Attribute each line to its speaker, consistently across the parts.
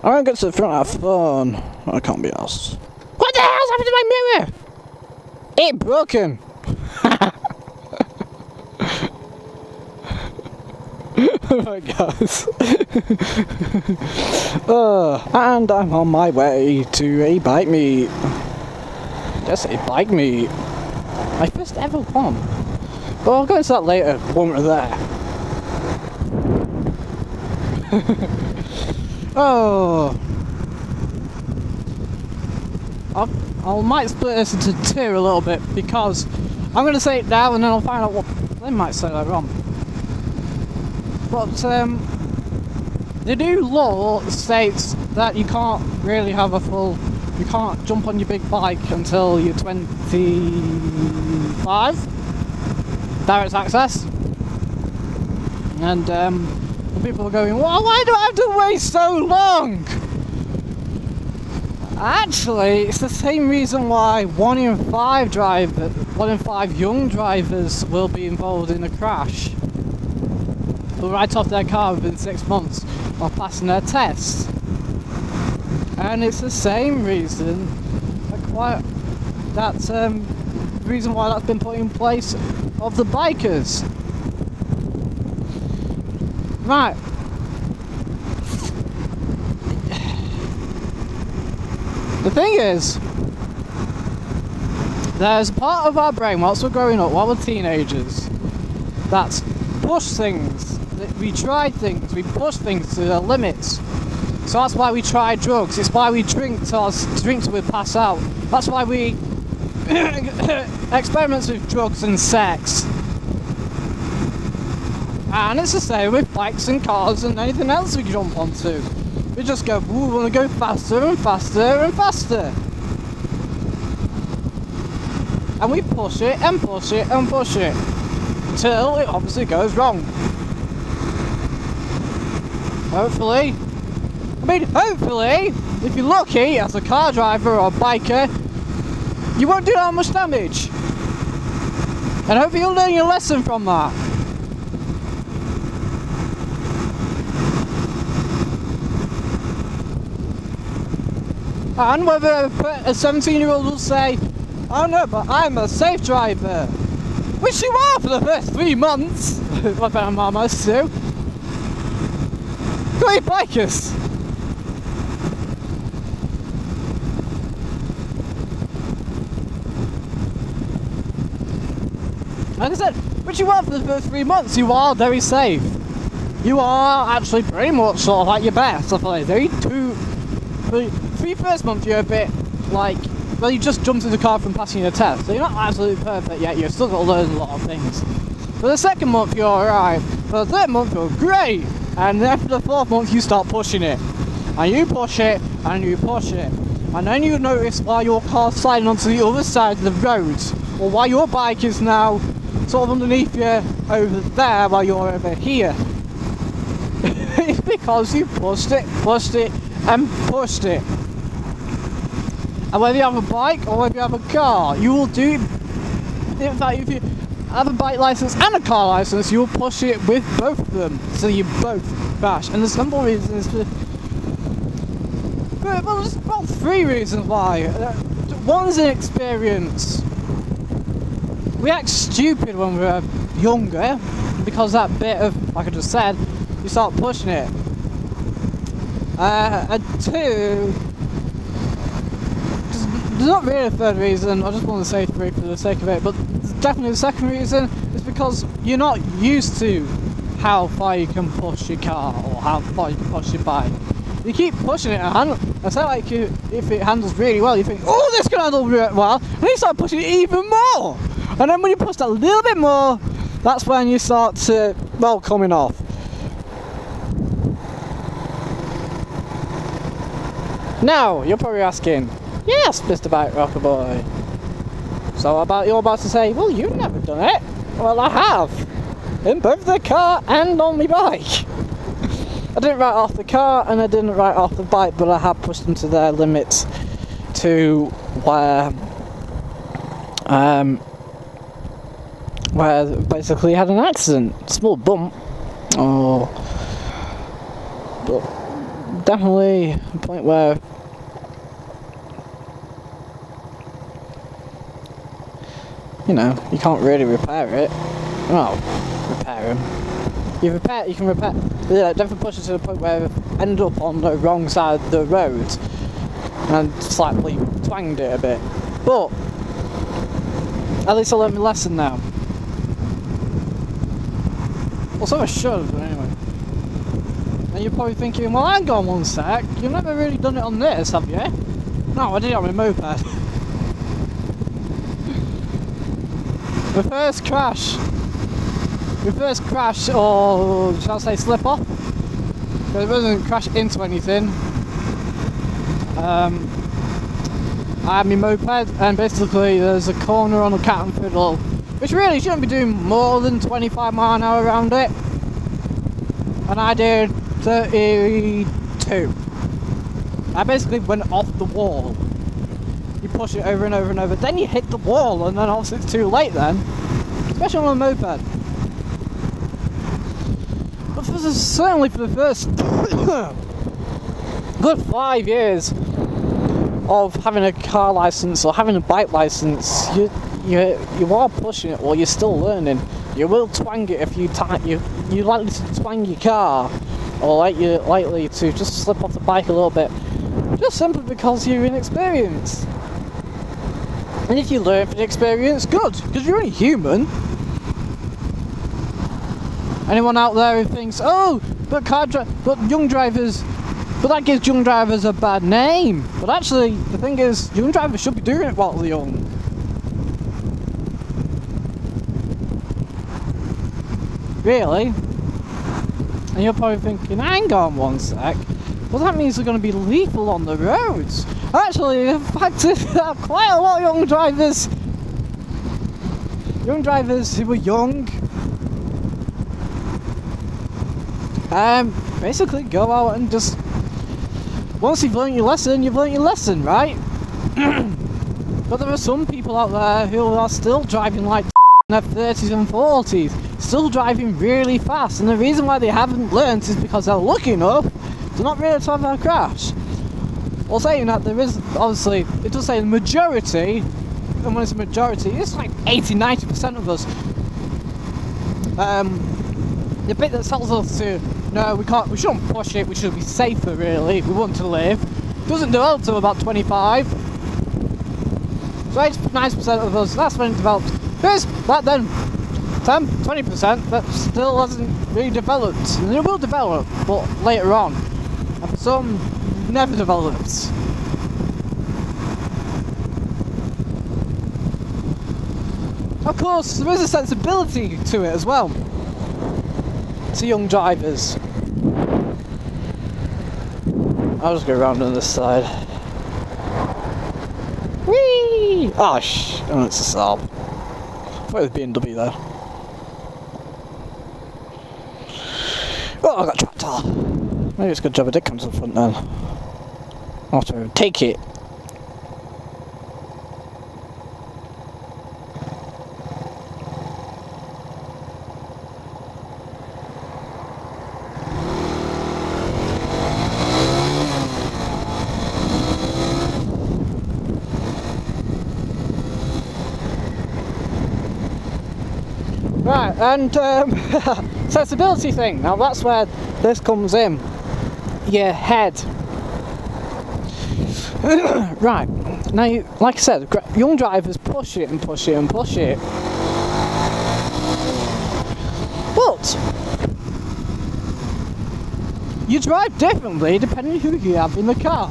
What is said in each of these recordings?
Speaker 1: I'm gonna get to the front of that phone. I can't be asked. What the hell's happened to my mirror? It's broken. Alright guys. And I'm on my way to a bike meet. Just a bike meet. My first ever one. But I'll go into that later when we're there. Oh. I might split this into two a little bit because I'm going to say it now and then I'll find out what they might say later on. But the new law states that you can't really have a full, you can't jump on your big bike until you're 25, direct access. And people are going, well, why do I have to wait so long? Actually, it's the same reason why 1 in 5 young drivers will be involved in a crash. They'll write off their car within 6 months of passing their test. And it's the same reason reason why that's been put in place of the bikers. Right. The thing is, there's a part of our brain whilst we're growing up, while we're teenagers, that's push things. We try things, we push things to their limits. So that's why we try drugs, it's why we drink till we pass out. That's why we experiments with drugs and sex. And it's the same with bikes and cars and anything else we jump onto. We just go, ooh, we want to go faster and faster and faster. And we push it and push it and push it. Until it obviously goes wrong. Hopefully, if you're lucky as a car driver or a biker, you won't do that much damage. And hopefully you'll learn your lesson from that. And whether a 17-year-old will say, oh no, but I'm a safe driver. Which you are for the first 3 months. What about mamas too? Great bikers! Like I said, which you are for the first 3 months, you are very safe. You are actually pretty much sort of at your best. I feel like the 3 first months you're a bit like, well, you just jumped in the car from passing your test, so you're not absolutely perfect yet, you've still got to learn a lot of things. For the second month you're alright, for the third month you're great, and then after the 4th month you start pushing it. And you push it, and you push it. And then you notice while your car's sliding onto the other side of the road, or while your bike is now sort of underneath you over there while you're over here. It's because you pushed it, and pushed it. And whether you have a bike or whether you have a car, you will do. In fact, if you have a bike license and a car license, you'll push it with both of them, so you both crash. And the simple reason is well, there's about 3 reasons why. One's inexperience. We act stupid when we're younger because that bit of, like I just said, you start pushing it. And 2. There's not really a 3rd reason, I just want to say 3 for the sake of it, but definitely the second reason is because you're not used to how far you can push your car or how far you can push your bike. You keep pushing it and it's like if it handles really well, you think, oh, this can handle really well, and then you start pushing it even more. And then when you push that a little bit more, that's when you start to, well, coming off. Now, you're probably asking, yes, Mr. Bike Rocker Boy. So you're about to say, well, you've never done it. Well, I have. In both the car and on my bike. I didn't write off the car and I didn't write off the bike, but I have pushed them to their limits to where basically had an accident, small bump, or definitely a point where you know, you can't really repair it. Well, repair them. You can repair, yeah, definitely push it to the point where it ended up on the wrong side of the road and slightly twanged it a bit. But at least I learned my lesson now. Well, so I should, but anyway. And you're probably thinking, well, hang on one sec, you've never really done it on this, have you? No, I did it on my moped. The first crash, or shall I say slip off, because it wasn't crash into anything. I had my moped, and basically there's a corner on a cat and fiddle, which really shouldn't be doing more than 25 mile an hour around it, and I did 32. I basically went off the wall. You push it over and over and over, then you hit the wall, and then obviously it's too late then, especially on a moped. But certainly for the first good 5 years of having a car license or having a bike license, you are pushing it, or you're still learning. You will twang it if you're likely to twang your car, or you're likely to just slip off the bike a little bit, just simply because you're inexperienced. And if you learn from the experience, good, because you're only human. Anyone out there who thinks, oh, but young drivers, but that gives young drivers a bad name. But actually, the thing is, young drivers should be doing it while they're young. Really? And you're probably thinking, hang on one sec, well that means they're going to be lethal on the roads. Actually, in fact, quite a lot of young drivers who were young, basically go out and just, once you've learned your lesson, you've learned your lesson, right? But there are some people out there who are still driving like in their 30s and 40s, still driving really fast, and the reason why they haven't learned is because they're lucky enough to not really have a crash. Well, saying that, there is, obviously, it does say the majority, and when it's a majority, it's like 80-90% of us. The bit that tells us to, no, we shouldn't push it, we should be safer really, if we want to live, doesn't develop till about 25. So 80-90% of us, that's when it develops. There's back then 10-20% that still hasn't really developed, and it will develop, but later on. And for some, never develops. Of course, there is a sensibility to it as well, to young drivers. I'll just go around on this side. Whee! Oh, oh, it's a Saab. I thought it was BMW there. Oh, I got a tractor. Maybe it's a good job I did come to the front then. I'll have to take it. Right, and sensibility thing. Now that's where this comes in. Your head. Right, now like I said, young drivers push it and push it and push it. But you drive differently depending on who you have in the car.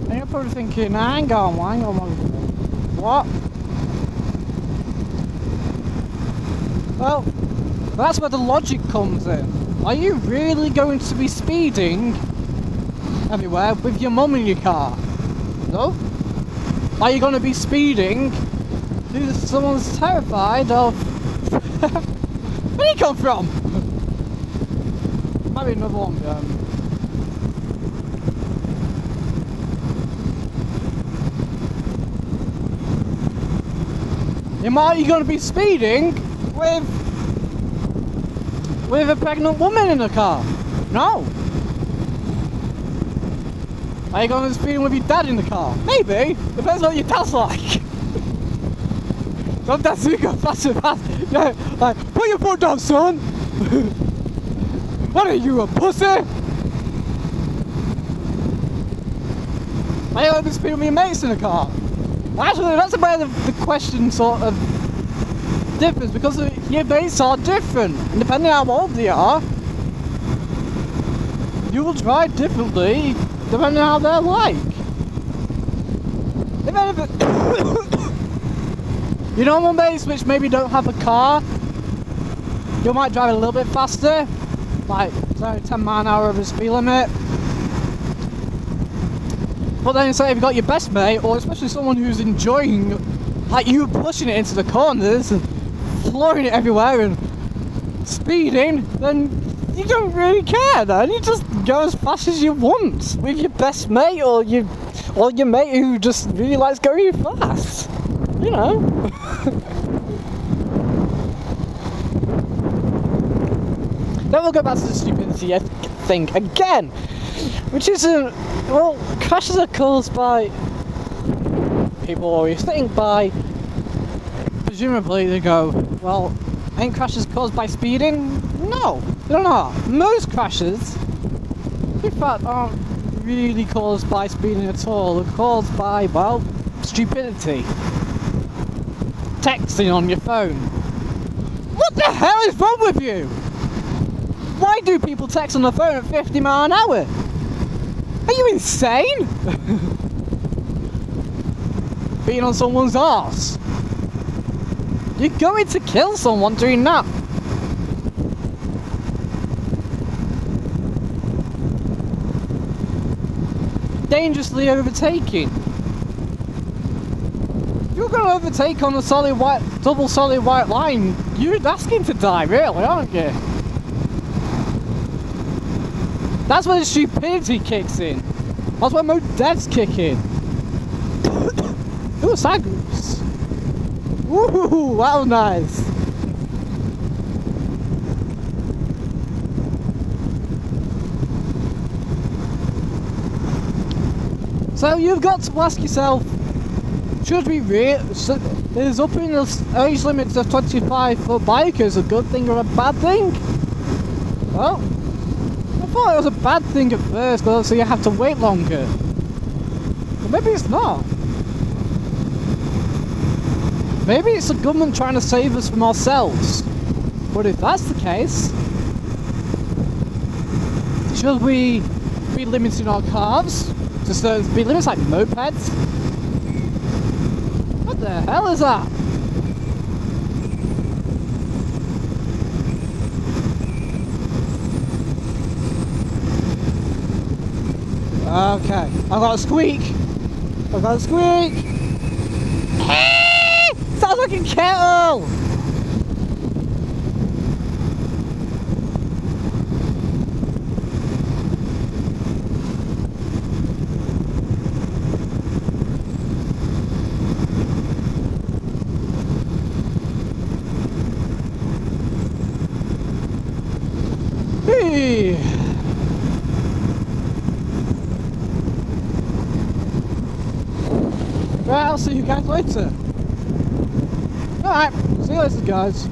Speaker 1: And you're probably thinking, hang on, what? Well, that's where the logic comes in. Are you really going to be speeding everywhere with your mum in your car? No? Are you going to be speeding because someone's terrified of... Where do you come from? Might be another one. Are you going to be speeding with with a pregnant woman in the car? No. Are you going to speeding with your dad in the car? Maybe. Depends what your dad's like. Some dads do go faster fast. Yeah, like, put your foot down, son. What are you, a pussy? Are you going to be speeding with your mates in the car? Actually, that's where the question sort of differs, because your mates are different. And depending on how old they are, you will drive differently depending on how they're like. If anything, you know, my mates which maybe don't have a car, you might drive a little bit faster, like 10 mile an hour over the speed limit. But then say if you've got your best mate, or especially someone who's enjoying, like you pushing it into the corners and flooring it everywhere and speeding, then you don't really care then. You just go as fast as you want with your best mate or your mate who just really likes going fast. You know. Then we'll go back to the stupidity thing again, which isn't, well, crashes are caused by, people always think by, presumably they go, well, ain't crashes caused by speeding? No, they're not. Most crashes, in fact, aren't really caused by speeding at all. They're caused by, well, stupidity. Texting on your phone. What the hell is wrong with you? Why do people text on the phone at 50 miles an hour? Are you insane? Being on someone's arse. You're going to kill someone doing that. Dangerously overtaking. You're going to overtake on a double solid white line. You're asking to die, really, aren't you? That's where the stupidity kicks in. That's where most deaths kick in. Ooh, side groups. Ooh, that was nice. So you've got to ask yourself, should we is upping the age limit to 25 for bikers a good thing or a bad thing? Well, I thought it was a bad thing at first, because so you have to wait longer. But maybe it's not. Maybe it's the government trying to save us from ourselves. But if that's the case, should we be limiting our cars to certain speed limits like mopeds? What the hell is that? Okay, I've got a squeak. I've got a squeak. Sounds like a kettle. Hey. Right, I'll see you guys later. Alright, see you later, guys.